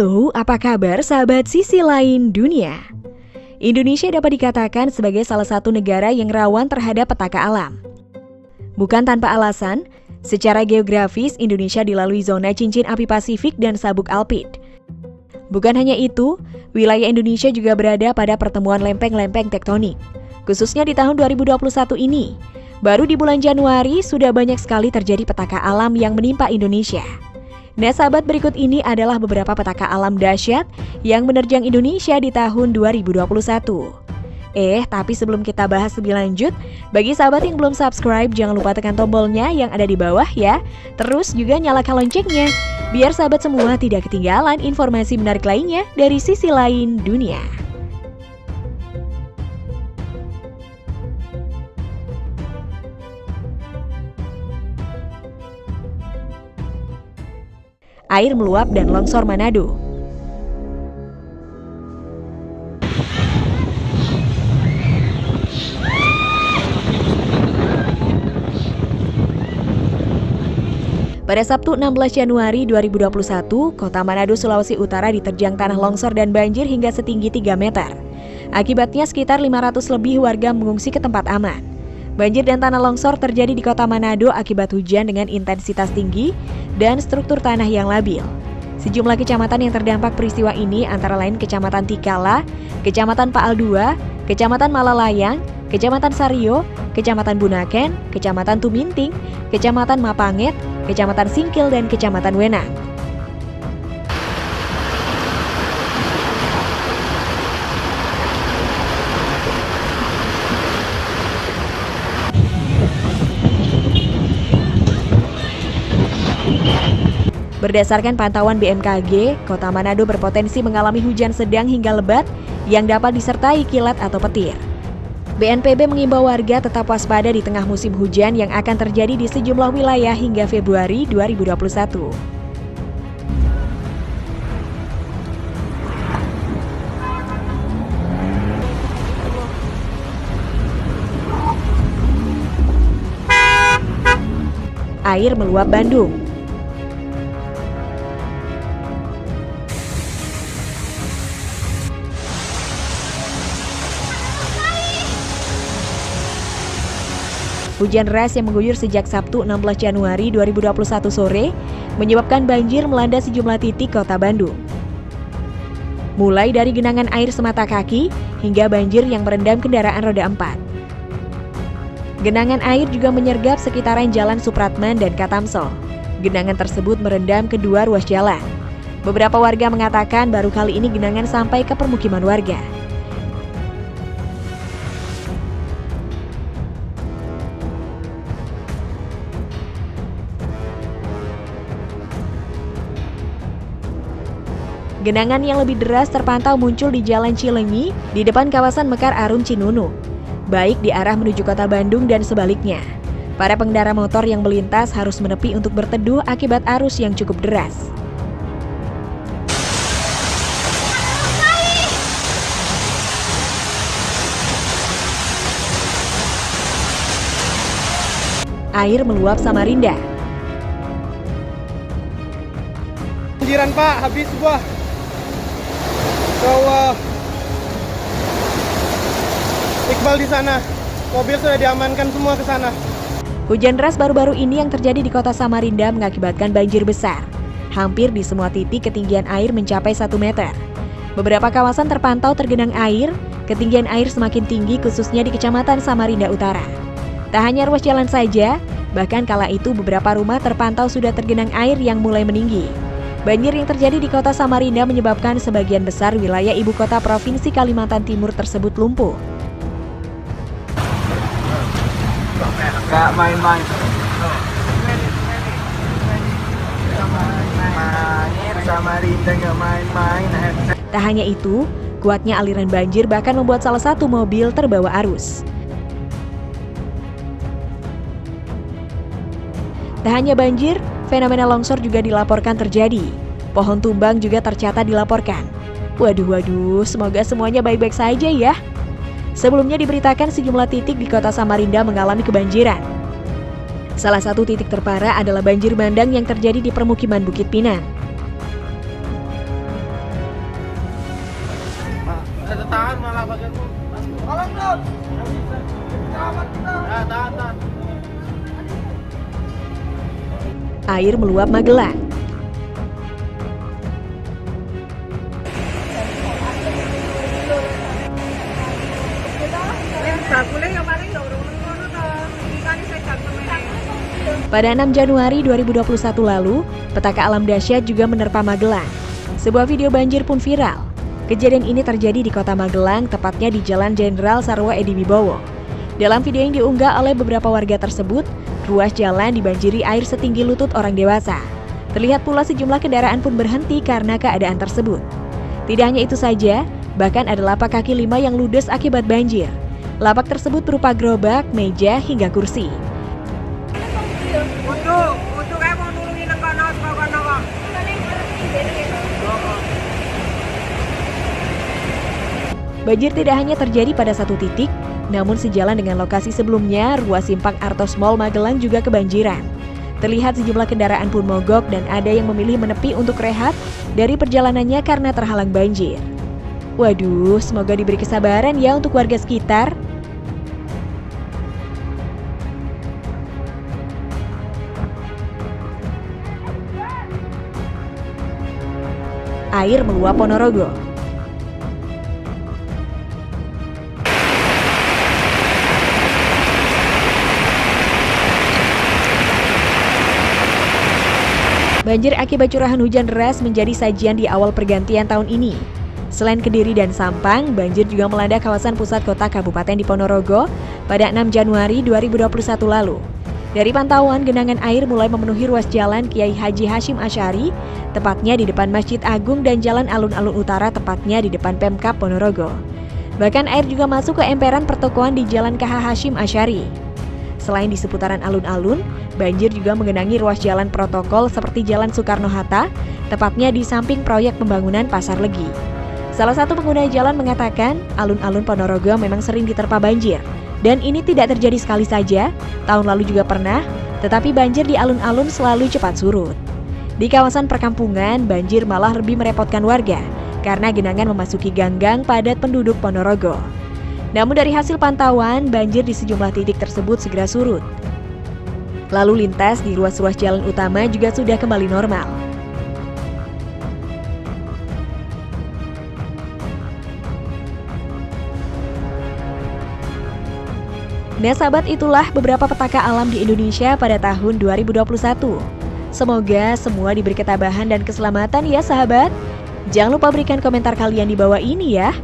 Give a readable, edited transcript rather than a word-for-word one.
Halo, apa kabar sahabat sisi lain dunia? Indonesia dapat dikatakan sebagai salah satu negara yang rawan terhadap petaka alam. Bukan tanpa alasan, secara geografis Indonesia dilalui zona cincin api Pasifik dan sabuk alpid. Bukan hanya itu, wilayah Indonesia juga berada pada pertemuan lempeng-lempeng tektonik. Khususnya di tahun 2021 ini, baru di bulan Januari sudah banyak sekali terjadi petaka alam yang menimpa Indonesia. Nah sahabat, berikut ini adalah beberapa petaka alam dahsyat yang menerjang Indonesia di tahun 2021. Tapi sebelum kita bahas lebih lanjut, bagi sahabat yang belum subscribe, jangan lupa tekan tombolnya yang ada di bawah ya. Terus juga nyalakan loncengnya, biar sahabat semua tidak ketinggalan informasi menarik lainnya dari sisi lain dunia. Air meluap dan longsor Manado. Pada Sabtu 16 Januari 2021, kota Manado, Sulawesi Utara diterjang tanah longsor dan banjir hingga setinggi 3 meter. Akibatnya sekitar 500 lebih warga mengungsi ke tempat aman. Banjir dan tanah longsor terjadi di kota Manado akibat hujan dengan intensitas tinggi dan struktur tanah yang labil. Sejumlah kecamatan yang terdampak peristiwa ini antara lain Kecamatan Tikala, Kecamatan Paal II, Kecamatan Malalayang, Kecamatan Sario, Kecamatan Bunaken, Kecamatan Tuminting, Kecamatan Mapanget, Kecamatan Singkil, dan Kecamatan Wenang. Berdasarkan pantauan BMKG, kota Manado berpotensi mengalami hujan sedang hingga lebat yang dapat disertai kilat atau petir. BNPB mengimbau warga tetap waspada di tengah musim hujan yang akan terjadi di sejumlah wilayah hingga Februari 2021. Air meluap Bandung. Hujan deras yang mengguyur sejak Sabtu 16 Januari 2021 sore menyebabkan banjir melanda sejumlah titik kota Bandung. Mulai dari genangan air semata kaki hingga banjir yang merendam kendaraan roda 4. Genangan air juga menyergap sekitaran Jalan Supratman dan Katamso. Genangan tersebut merendam kedua ruas jalan. Beberapa warga mengatakan baru kali ini genangan sampai ke permukiman warga. Genangan yang lebih deras terpantau muncul di Jalan Cilenyi di depan kawasan Mekar Arum Cinunu, baik di arah menuju kota Bandung dan sebaliknya. Para pengendara motor yang melintas harus menepi untuk berteduh akibat arus yang cukup deras. Air meluap Samarinda. Banjiran Pak, habis gua. Ya Allah. Iqbal di sana. Mobil sudah diamankan semua ke sana. Hujan deras baru-baru ini yang terjadi di kota Samarinda mengakibatkan banjir besar. Hampir di semua titik ketinggian air mencapai 1 meter. Beberapa kawasan terpantau tergenang air, ketinggian air semakin tinggi khususnya di Kecamatan Samarinda Utara. Tak hanya ruas jalan saja, bahkan kala itu beberapa rumah terpantau sudah tergenang air yang mulai meninggi. Banjir yang terjadi di kota Samarinda menyebabkan sebagian besar wilayah ibu kota Provinsi Kalimantan Timur tersebut lumpuh. Gak main-main. Samarinda gak main-main. Tak hanya itu, kuatnya aliran banjir bahkan membuat salah satu mobil terbawa arus. Tak hanya banjir, fenomena longsor juga dilaporkan terjadi. Pohon tumbang juga tercatat dilaporkan. Waduh, semoga semuanya baik-baik saja ya. Sebelumnya diberitakan sejumlah titik di kota Samarinda mengalami kebanjiran. Salah satu titik terparah adalah banjir bandang yang terjadi di permukiman Bukit Pinang. Tolong dong. Selamat kita. Tahan. Air meluap Magelang. Pada 6 Januari 2021 lalu, petaka alam dahsyat juga menerpa Magelang. Sebuah video banjir pun viral. Kejadian ini terjadi di kota Magelang, tepatnya di Jalan Jenderal Sarwo Edi Wibowo. Dalam video yang diunggah oleh beberapa warga tersebut, ruas jalan dibanjiri air setinggi lutut orang dewasa. Terlihat pula sejumlah kendaraan pun berhenti karena keadaan tersebut. Tidak hanya itu saja, bahkan ada lapak kaki lima yang ludes akibat banjir. Lapak tersebut berupa gerobak, meja, hingga kursi. Banjir tidak hanya terjadi pada satu titik, namun sejalan dengan lokasi sebelumnya, ruas simpang Artos Mall Magelang juga kebanjiran. Terlihat sejumlah kendaraan pun mogok dan ada yang memilih menepi untuk rehat dari perjalanannya karena terhalang banjir. Waduh, semoga diberi kesabaran ya untuk warga sekitar. Air meluap Ponorogo. Banjir akibat curahan hujan deras menjadi sajian di awal pergantian tahun ini. Selain Kediri dan Sampang, banjir juga melanda kawasan pusat kota Kabupaten di Ponorogo pada 6 Januari 2021 lalu. Dari pantauan, genangan air mulai memenuhi ruas jalan Kiai Haji Hashim Asy'ari, tepatnya di depan Masjid Agung dan Jalan Alun-Alun Utara, tepatnya di depan Pemkab Ponorogo. Bahkan air juga masuk ke emperan pertokoan di Jalan KH Hashim Asy'ari. Selain di seputaran alun-alun, banjir juga mengenangi ruas jalan protokol seperti Jalan Soekarno-Hatta, tepatnya di samping proyek pembangunan Pasar Legi. Salah satu pengguna jalan mengatakan, alun-alun Ponorogo memang sering diterpa banjir. Dan ini tidak terjadi sekali saja, tahun lalu juga pernah, tetapi banjir di alun-alun selalu cepat surut. Di kawasan perkampungan, banjir malah lebih merepotkan warga, karena genangan memasuki gang-gang padat penduduk Ponorogo. Namun dari hasil pantauan, banjir di sejumlah titik tersebut segera surut. Lalu lintas di ruas-ruas jalan utama juga sudah kembali normal. Nah sahabat, itulah beberapa petaka alam di Indonesia pada tahun 2021. Semoga semua diberi ketabahan dan keselamatan ya sahabat. Jangan lupa berikan komentar kalian di bawah ini ya.